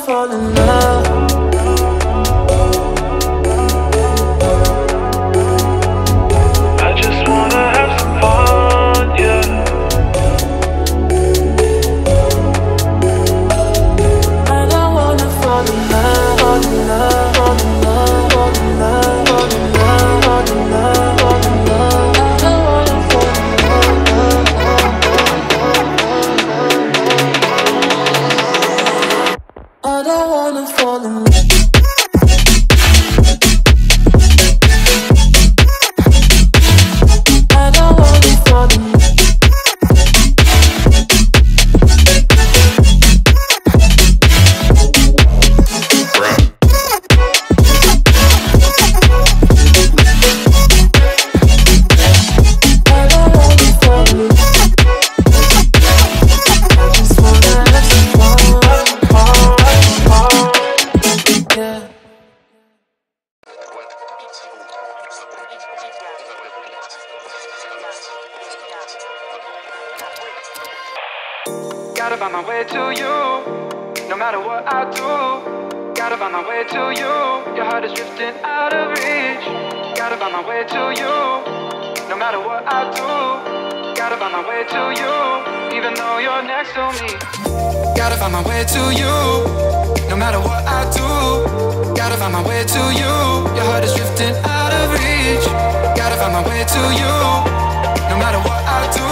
fall in love. I just wanna have some fun, yeah. I don't wanna fall in love, fall in love, fall in love, fall in love, fall in love, fall in love, fall in love. I don't wanna fall in love. I don't wanna fall in love. Gotta find my way to you, no matter what I do. Gotta find my way to you, your heart is drifting out of reach. Gotta find my way to you, no matter what I do. Gotta find my way to you, even though you're next to me. Gotta find my way to you, no matter what I do. Gotta find my way to you, your heart is drifting out of reach. Gotta find my way to you, no matter what I do.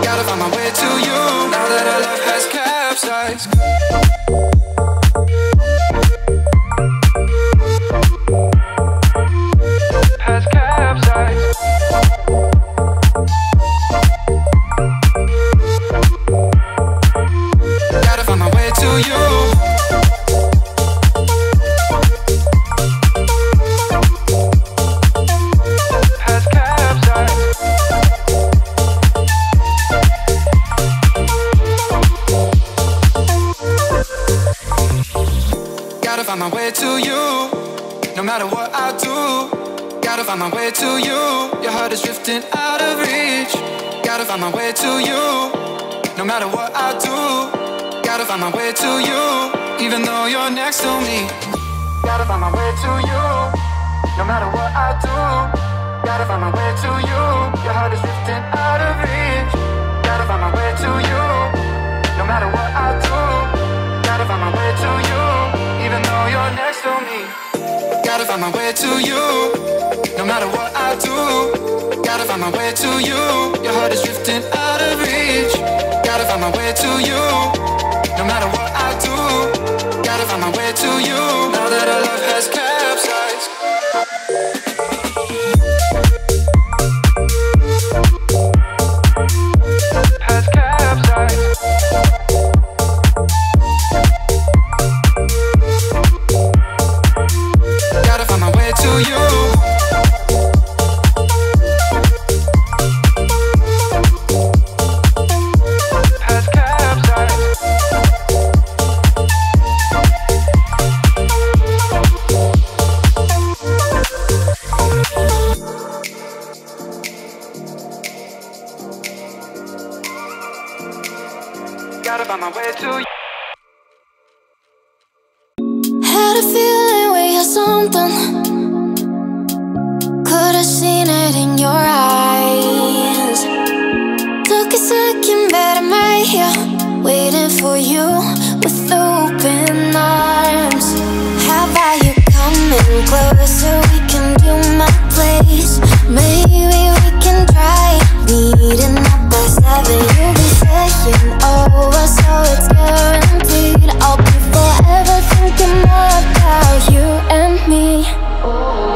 Gotta find my way to you, now that our love has capsized. Has capsized. Gotta find my way to you. Gotta find my way to you, no matter what I do. Gotta find my way to you, your heart is drifting out of reach. Gotta find my way to you, no matter what I do. Gotta find my way to you, even though you're next to me. Gotta find my way to you, no matter what I do. Gotta find my way to you, your heart is drifting out of reach. Gotta find my way to you, no matter what I do. Gotta find my way to you, even though you're next to me. Gotta find my way to you, no matter what I do. Gotta find my way to you, your heart is drifting out of reach. Gotta find my way to you, no matter what I do. Gotta find my way to you, now that our love has capsized. Has capsized. Gotta find my way to you. Has capsized. Gotta find my way to you. Had a feeling we had something. Could've seen it in your eyes. Took a second, but I'm right here, waiting for you with open arms. How about you coming closer? We can do my place. Maybe we can try meeting up by 7. You'll be saying over, so it's guaranteed. I'll be forever thinking more about you and me.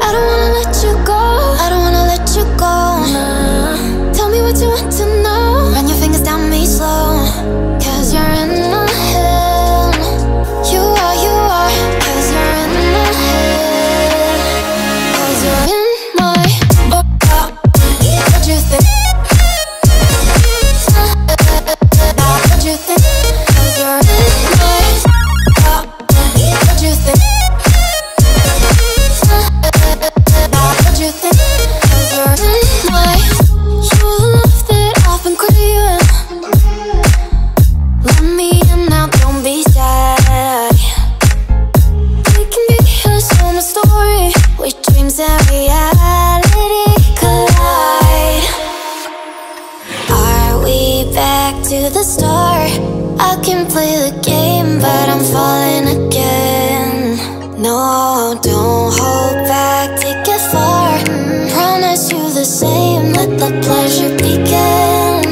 I don't wanna let you go, I don't wanna let you go. Nah. Tell me what you want to know. Run your fingers down me slow, 'cause you're in my head. You are, 'cause you're in my head. 'Cause you're in my the game, but I'm falling again. No, don't hold back, take it far. Promise you the same, let the pleasure begin.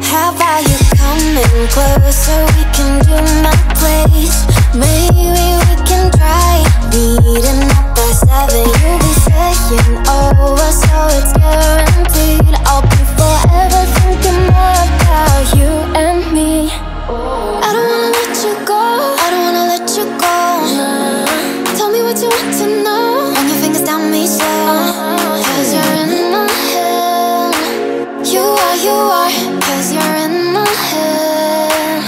How about you coming closer, we can do my place. Maybe we can try meeting up by 7. You'll be saying over, so it's guaranteed. I'll be forever thinking more about you and me. I don't wanna let you go, I don't wanna let you go. Tell me what you want to know. Run your fingers down me slow, cause you're in my head. You are, cause you're in my head.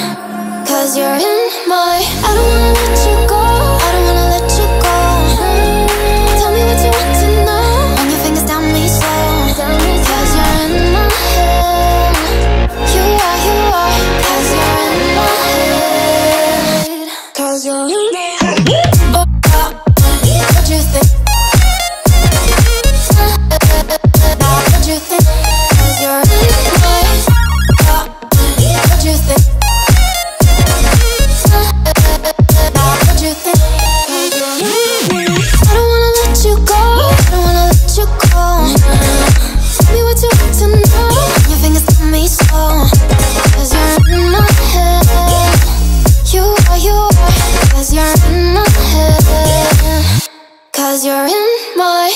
Cause you're in my, I don't wanna let you go, I don't wanna let you go. Tell me what you want to know. Run your fingers down me slow, cause you're in my head. You are, cause you're in my head. Cause you're in my head. What you think? What you think? Cause you're in my head. What you think? What you think? I don't wanna let you go, I don't wanna let you go. Tell me what you want to know. Your fingers tell me so, cause you're in my head. You are, cause you're in my head. Cause you're in my